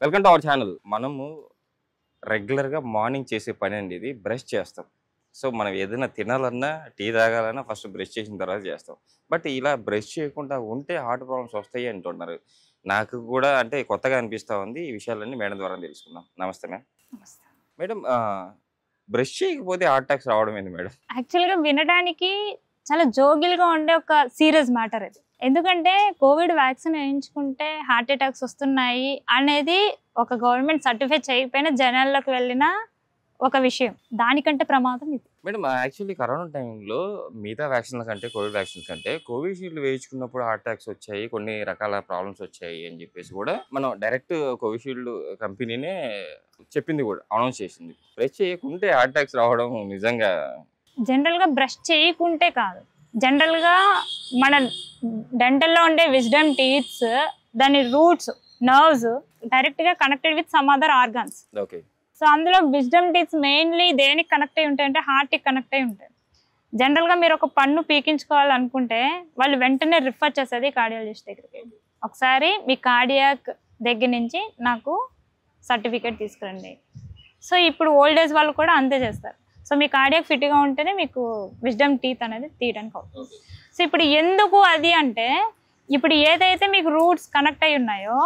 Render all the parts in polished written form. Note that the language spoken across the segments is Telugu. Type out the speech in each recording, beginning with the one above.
Welcome to our channel. మనము రెగ్యులర్గా మార్నింగ్ చేసే పని అండి ఇది, బ్రష్ చేస్తాం. సో మనం ఏదైనా తినాలన్నా, టీ తాగాలన్నా ఫస్ట్ బ్రష్ చేసిన తర్వాత చేస్తాం. బట్ ఇలా బ్రష్ చేయకుండా ఉంటే హార్ట్ ప్రాబ్లమ్స్ వస్తాయి అంటున్నారు. నాకు కూడా అంటే కొత్తగా అనిపిస్తూ ఉంది. ఈ విషయాలన్నీ మేడం ద్వారా తెలుసుకుందాం. నమస్తే మ్యామ్. నమస్తే. మేడం, బ్రష్ చేయకపోతే హార్ట్ అటాక్స్ రావడం ఏంది మేడం? యాక్చువల్గా వినడానికి చాలా జోగిల్గా ఉండే ఒక సీరియస్ మ్యాటర్ ఇది. ఎందుకంటే కోవిడ్ వ్యాక్సిన్ వేయించుకుంటే హార్ట్ అటాక్స్ వస్తున్నాయి అనేది ఒక గవర్నమెంట్ సర్టిఫై చేయకపోయినా జనాల్లోకి వెళ్ళిన ఒక విషయం. దానికంటే ప్రమాదం ఇది. మేడం, యాక్చువల్లీ కరోనా టైంలో మిగతా వ్యాక్సిన్ల కంటే, కోవిడ్ వ్యాక్సిన్ కంటే కోవిషీల్డ్ వేయించుకున్నప్పుడు హార్ట్ అటాక్స్ వచ్చాయి, కొన్ని రకాల ప్రాబ్లమ్స్ వచ్చాయి అని చెప్పేసి కూడా మనం డైరెక్ట్ కోవిషీల్డ్ కంపెనీనే చెప్పింది, కూడా అనౌన్స్ చేసింది. బ్రష్ చేయకుంటే హార్ట్ అటాక్స్ రావడం నిజంగా జనరల్గా బ్రష్ చేయకుంటే కాదు, జనరల్గా మన డెంటల్లో ఉండే విజ్డమ్ టీత్స్, దాని రూట్స్, నర్వ్స్ డైరెక్ట్గా connected with some other organs. Okay. So అందులో విజ్డమ్ టీత్స్ మెయిన్లీ దేనికి కనెక్ట్ అయి ఉంటాయి అంటే హార్ట్కి కనెక్ట్ అయి ఉంటాయి. జనరల్గా మీరు ఒక పన్ను పీకించుకోవాలనుకుంటే వాళ్ళు వెంటనే రిఫర్ చేసేది కార్డియాలజిస్ట్ దగ్గరికి. ఒకసారి మీ కార్డియాక్ దగ్గర నుంచి నాకు సర్టిఫికేట్ తీసుకురండి. సో ఇప్పుడు ఓల్డ్ ఏజ్ వాళ్ళు కూడా అంతే చేస్తారు. సో మీ కార్డియాక్ ఫిట్గా ఉంటేనే మీకు విజ్డమ్ టీత్ అనేది తీయడానికి అవుతుంది. సో ఇప్పుడు ఎందుకు అది అంటే, ఇప్పుడు ఏదైతే మీకు రూట్స్ కనెక్ట్ అయి ఉన్నాయో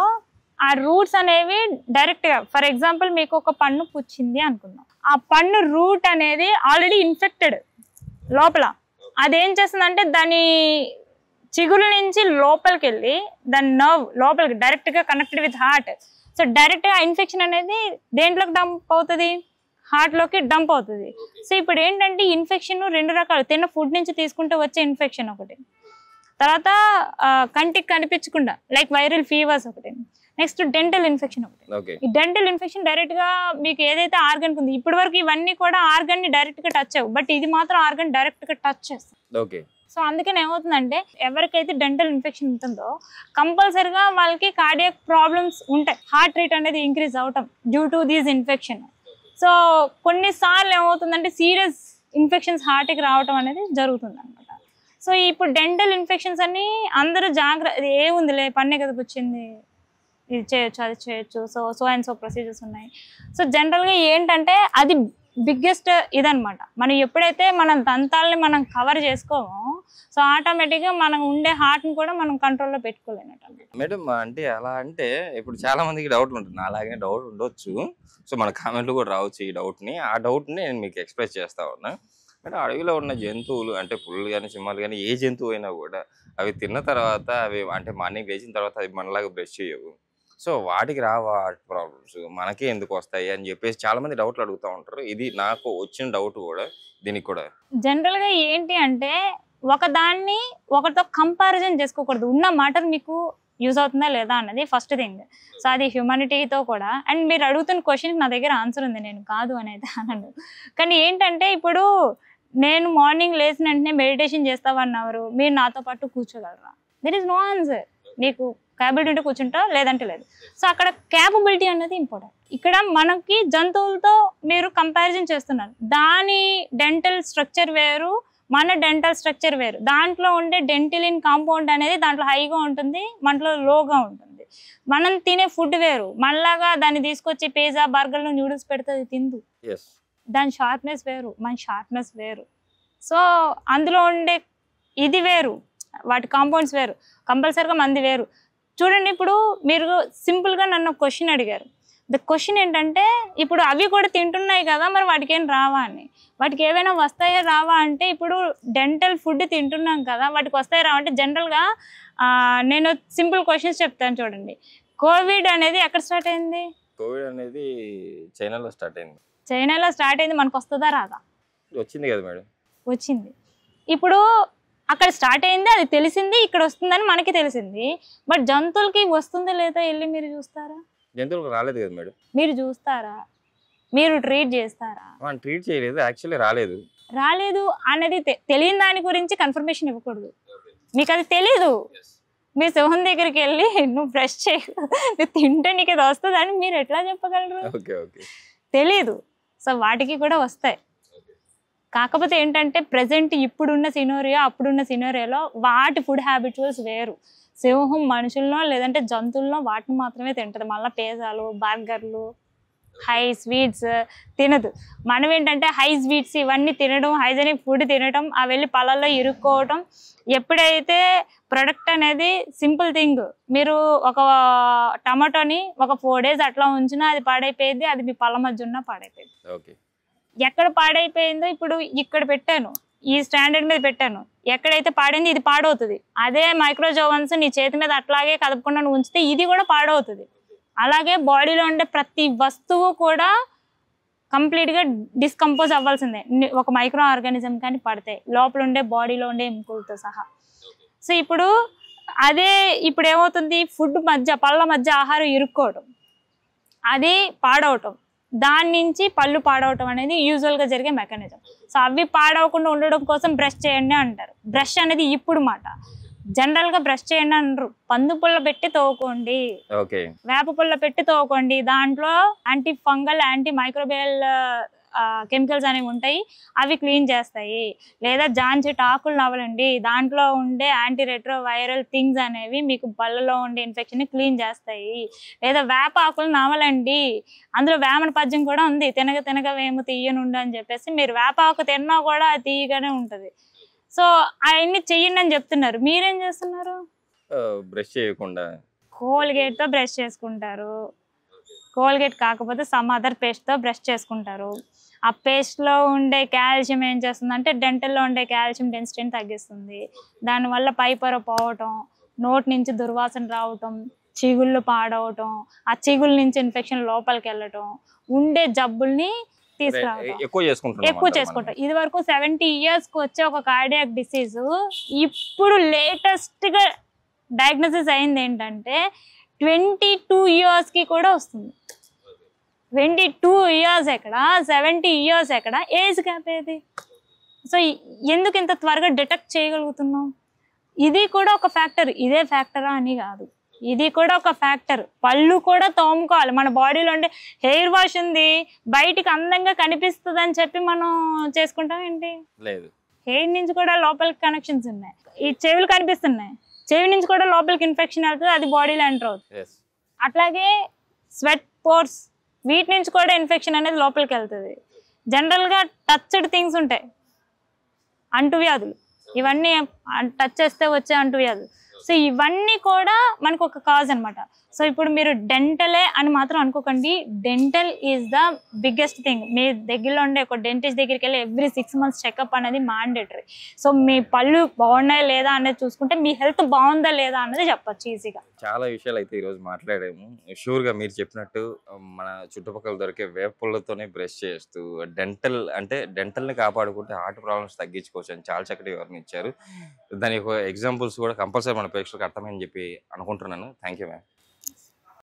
ఆ రూట్స్ అనేవి డైరెక్ట్గా, ఫర్ ఎగ్జాంపుల్ మీకు ఒక పన్ను పుచ్చింది అనుకుందాం, ఆ పన్ను రూట్ అనేది ఆల్రెడీ ఇన్ఫెక్టెడ్ లోపల. అదేం చేస్తుందంటే దాని చిగురు నుంచి లోపలికి వెళ్ళి దాని నర్వ్ లోపలికి డైరెక్ట్గా కనెక్టెడ్ విత్ హార్ట్. సో డైరెక్ట్గా ఇన్ఫెక్షన్ అనేది దేంట్లోకి డంప్ అవుతుంది, హార్ట్లోకి డంప్ అవుతుంది. సో ఇప్పుడు ఏంటంటే ఇన్ఫెక్షన్ రెండు రకాలు, తిన్న ఫుడ్ నుంచి తీసుకుంటే వచ్చే ఇన్ఫెక్షన్ ఒకటి, తర్వాత కంటికి కనిపించకుండా లైక్ వైరల్ ఫీవర్స్ ఒకటి, నెక్స్ట్ డెంటల్ ఇన్ఫెక్షన్ ఒకటి. ఈ డెంటల్ ఇన్ఫెక్షన్ డైరెక్ట్ గా మీకు ఏదైతే ఆర్గన్ ఉంది, ఇప్పటి వరకు ఇవన్నీ కూడా ఆర్గన్ ని డైరెక్ట్ గా టచ్ అవ్వు, బట్ ఇది మాత్రం ఆర్గన్ డైరెక్ట్ గా టచ్ చేస్తుంది. సో అందుకని ఏమవుతుందంటే ఎవరికైతే డెంటల్ ఇన్ఫెక్షన్ ఉంటుందో కంపల్సరిగా వాళ్ళకి కార్డియాక్ ప్రాబ్లమ్స్ ఉంటాయి, హార్ట్ రేట్ అనేది ఇంక్రీజ్ అవటం due to these infection. So కొన్నిసార్లు ఏమవుతుందంటే సీరియస్ ఇన్ఫెక్షన్స్ హార్ట్కి రావటం అనేది జరుగుతుంది అనమాట. సో ఇప్పుడు డెంటల్ ఇన్ఫెక్షన్స్ అన్ని అందరూ జాగ్రత్త, ఏముందిలే పన్నే కదా వచ్చింది, ఇది చేయొచ్చు అది చేయొచ్చు, సో అండ్ సో ప్రొసీజర్స్ ఉన్నాయి. సో జనరల్గా ఏంటంటే అది బిగ్గెస్ట్ ఇదనమాట. మనం ఎప్పుడైతే మన దంతాలని మనం కవర్ చేసుకోమో సో ఆటోమేటిక్గా మనం ఉండే హార్ట్ని కూడా మనం కంట్రోల్లో పెట్టుకోలేనట్టు. మేడం, అంటే అలా అంటే ఇప్పుడు చాలా మందికి డౌట్లు ఉంటుంది, అలాగే డౌట్ ఉండొచ్చు. సో మన కామెంట్లు కూడా రావచ్చు ఈ డౌట్ని. ఆ డౌట్ని నేను మీకు ఎక్స్ప్రెస్ చేస్తా ఉన్నా. అంటే అడవిలో ఉన్న జంతువులు, అంటే పుల్లు కానీ సింహాలు కానీ ఏ జంతువు అయినా కూడా అవి తిన్న తర్వాత, అవి అంటే మార్నింగ్ లేచిన తర్వాత అవి మనలాగా బ్రష్ చేయవు. సో వాటికి రావా హార్ట్ ప్రాబ్లమ్స్, మనకే ఎందుకు వస్తాయి అని చెప్పేసి చాలా మంది డౌట్లు అడుగుతూ ఉంటారు. ఇది నాకు వచ్చిన డౌట్ కూడా, దీనికి కూడా జనరల్గా ఏంటి అంటే ఒకదాన్ని ఒకరితో కంపారిజన్ చేసుకోకూడదు. ఉన్న మాట మీకు యూజ్ అవుతుందా లేదా అన్నది ఫస్ట్ థింగ్. సో అది హ్యూమానిటీతో కూడా. అండ్ మీరు అడుగుతున్న క్వశ్చన్కి నా దగ్గర ఆన్సర్ ఉంది, నేను కాదు అనేది అనను. కానీ ఏంటంటే ఇప్పుడు నేను మార్నింగ్ లేచిన వెంటనే మెడిటేషన్ చేస్తావన్నవారు మీరు నాతో పాటు కూర్చోగలరా? There is no answer. నీకు క్యాపబిలిటీ ఉంటే కూర్చుంటా, లేదంటే లేదు. సో అక్కడ క్యాపబిలిటీ అనేది ఇంపార్టెంట్. ఇక్కడ మనకి జంతువులతో మీరు కంపారిజన్ చేస్తున్నారు, దాని డెంటల్ స్ట్రక్చర్ వేరు, మన డెంటల్ స్ట్రక్చర్ వేరు. దాంట్లో ఉండే డెంటిలిన్ కాంపౌండ్ అనేది దాంట్లో హైగా ఉంటుంది, మనలో లోగా ఉంటుంది. మనం తినే ఫుడ్ వేరు, మనలాగా దాన్ని తీసుకొచ్చి పిజ్జా బర్గర్లు న్యూడిల్స్ పెడితే తిందు. దాని షార్ప్నెస్ వేరు, మన షార్ప్నెస్ వేరు. సో అందులో ఉండే ఇది వేరు, వాటి కాంపౌండ్స్ వేరు, కంపల్సరిగా మంది వేరు. చూడండి, ఇప్పుడు మీరు సింపుల్గా నన్ను క్వశ్చన్ అడిగారు. ద క్వశ్చన్ ఏంటంటే ఇప్పుడు అవి కూడా తింటున్నాయి కదా, మరి వాటికి ఏం రావా అని. వాటికి ఏవైనా వస్తాయా రావా అంటే, ఇప్పుడు డెంటల్ ఫుడ్ తింటున్నాం కదా, వాటికి వస్తాయా రావా అంటే జనరల్గా నేను సింపుల్ క్వశ్చన్స్ చెప్తాను చూడండి. కోవిడ్ అనేది ఎక్కడ స్టార్ట్ అయింది? కోవిడ్ అనేది చైనాలో స్టార్ట్ అయింది. చైనాలో స్టార్ట్ అయింది, మనకు వస్తుందా రాదా? వచ్చింది కదా మేడం. వచ్చింది. ఇప్పుడు అక్కడ స్టార్ట్ అయింది, అది తెలిసింది, ఇక్కడ వస్తుందని మనకి తెలిసింది. బట్ జంతువులకి వస్తుందా లేదా వెళ్ళి మీరు చూస్తారా? జంతువులకు రాలేదు కదా మేడం. మీరు చూస్తారా? మీరు ట్రీట్ చేస్తారా? ట్రీట్ చేయలేదు, యాక్చువల్లీ రాలేదు. రాలేదు అనేది తెలియని దాని గురించి కన్ఫర్మేషన్ ఇవ్వకూడదు. మీకు అది తెలీదు, మీ సింహం దగ్గరికి వెళ్ళి నువ్వు బ్రష్ చేయ, నువ్వు తింటే నీకు అది వస్తుందని మీరు ఎట్లా చెప్పగలరు? తెలీదు. సో వాటికి కూడా వస్తాయి. కాకపోతే ఏంటంటే ప్రెసెంట్ ఇప్పుడున్న సినోరియో అప్పుడున్న సినోరియోలో వాటి ఫుడ్ హ్యాబిచువల్స్ వేరు. సింహం మనుషుల్లో లేదంటే జంతువుల్లో వాటిని మాత్రమే తింటది. మళ్ళీ పిజ్జాలు, బర్గర్లు, హై స్వీట్స్ తినదు. మనం ఏంటంటే హై స్వీట్స్ ఇవన్నీ తినడం, హైజెనిక్ ఫుడ్ తినడం, ఆ వెళ్ళి పళ్ళల్లో ఇరుక్కోవడం. ఎప్పుడైతే ప్రొడక్ట్ అనేది సింపుల్ థింగ్, మీరు ఒక టమాటోని ఒక 4 days అట్లా ఉంచినా అది పాడైపోయింది, అది మీ పళ్ళ మధ్య ఉన్న పాడైపోయింది. ఓకే. ఎక్కడ పాడైపోయిందో ఇప్పుడు ఇక్కడ పెట్టాను, ఈ స్టాండర్డ్ మీద పెట్టాను, ఎక్కడైతే పాడైంది ఇది పాడవుతుంది. అదే మైక్రోజోవన్స్ నీ చేతి మీద అట్లాగే కదపకుండా నువ్వు ఉంచితే ఇది కూడా పాడవుతుంది. అలాగే బాడీలో ఉండే ప్రతి వస్తువు కూడా కంప్లీట్గా డిస్కంపోజ్ అవ్వాల్సిందే ఒక మైక్రో ఆర్గానిజం కానీ పడితే, లోపల ఉండే బాడీలో ఉండే ఎముకలతో సహా. సో ఇప్పుడు అదే ఇప్పుడు ఏమవుతుంది, ఫుడ్ మధ్య పళ్ళ మధ్య ఆహారం ఇరుక్కోవడం, అది పాడవటం, దాని నుంచి పళ్ళు పాడవటం అనేది యూజువల్గా జరిగే మెకానిజం. సో అవి పాడవకుండా ఉండడం కోసం బ్రష్ చేయండి అంటారు. బ్రష్ అనేది ఇప్పుడు మాట, జనరల్గా బ్రష్ చేయండి అంటారు. పందు పుల్ల పెట్టి తోకోండి, వేప పుల్ల పెట్టి తోకోండి, దాంట్లో anti fungal anti microbial chemicals అనేవి ఉంటాయి, అవి క్లీన్ చేస్తాయి. లేదా జాంచి ఆకులు నవ్వలండి, దాంట్లో ఉండే యాంటీ రెట్రో వైరల్ థింగ్స్ అనేవి మీకు పళ్ళలో ఉండే ఇన్ఫెక్షన్ క్లీన్ చేస్తాయి. లేదా వేప ఆకులు నవ్వలండి, అందులో వేమన పద్యం కూడా ఉంది, తినగ తినగ వేము తీయనుండు అని చెప్పేసి. మీరు వేప ఆకు తిన్నా కూడా అది తీయగానే ఉంటుంది. సో అవన్నీ చెయ్యండి అని చెప్తున్నారు, మీరేం చేస్తున్నారు? బ్రష్ చేయకుండా కోల్గేట్తో బ్రష్ చేసుకుంటారు. కోల్గేట్ కాకపోతే సమ్ అదర్ పేస్ట్తో బ్రష్ చేసుకుంటారు. ఆ పేస్ట్లో ఉండే కాల్షియం ఏం చేస్తుందంటే డెంటల్లో ఉండే కాల్షియం డెన్సిటీని తగ్గిస్తుంది. దానివల్ల పైపొర పోవటం, నోటి నుంచి దుర్వాసన రావటం, చిగుళ్ళు పాడవటం, ఆ చిగుళ్ళ నుంచి ఇన్ఫెక్షన్ లోపలికి వెళ్ళటం, ఉండే జబ్బుల్ని తీసుకురావటం ఎక్కువ చేసుకుంటాం. ఇది వరకు 70 years వచ్చే ఒక కార్డియాక్ డిసీజ్ ఇప్పుడు లేటెస్ట్ గా డయాగ్నోసిస్ అయింది ఏంటంటే 22 years కూడా వస్తుంది. 22 years ఎక్కడ, 70 years ఎక్కడ, ఏజ్ గ్యాప్ ఏది? సో ఎందుకు ఇంత త్వరగా డిటెక్ట్ చేయగలుగుతున్నాం? ఇది కూడా ఒక ఫ్యాక్టర్, ఇదే ఫ్యాక్టరా అని కాదు, ఇది కూడా ఒక ఫ్యాక్టర్. పళ్ళు కూడా తోముకోవాలి. మన బాడీలో ఉండే హెయిర్ వాష్ ఉంది, బయటికి అందంగా కనిపిస్తుంది అని చెప్పి మనం చేసుకుంటాం ఏంటి? లేదు. హెయిర్ నుంచి కూడా లోపలికి కనెక్షన్స్ ఉన్నాయి. ఈ చెవులు కనిపిస్తున్నాయి, చెవి నుంచి కూడా లోపలికి ఇన్ఫెక్షన్ వెళ్తుంది, అది బాడీలో ఎంటర్ అవుతుంది. అట్లాగే స్వెట్ పోర్స్, వీటి నుంచి కూడా ఇన్ఫెక్షన్ అనేది లోపలికి వెళ్తుంది. జనరల్గా టచ్డ్ థింగ్స్ ఉంటాయి, అంటువ్యాధులు, ఇవన్నీ టచ్ చేస్తే వచ్చే అంటువ్యాధులు. సో ఇవన్నీ కూడా మనకు ఒక కాజ్ అనమాట. సో ఇప్పుడు మీరు డెంటలే అని మాత్రం అనుకోకండి, dental is the biggest thing. మీ దగ్గరలో ఉండే ఒక డెంటిస్ట్ దగ్గరికి వెళ్ళి ఎవ్రీ 6 months చెకప్ అనేది మ్యాండేటరీ. సో మీ పళ్ళు బాగున్నాయా లేదా అనేది చూసుకుంటే మీ హెల్త్ బాగుందా లేదా అన్నది చెప్పచ్చు ఈజీగా. చాలా విషయాలు అయితే ఈరోజు మాట్లాడాము. షూర్గా మీరు చెప్పినట్టు మన చుట్టుపక్కల దొరికే వేపులతోనే బ్రష్ చేస్తూ డెంటల్ని కాపాడుకుంటే హార్ట్ ప్రాబ్లమ్స్ తగ్గించుకోవచ్చు అని చాలా చక్కటి వివరణ ఇచ్చారు. దాని యొక్క ఎగ్జాంపుల్స్ కూడా కంపల్సరీ మన ప్రేక్షకులకు అర్థమని చెప్పి అనుకుంటున్నాను. Thank you ma'am.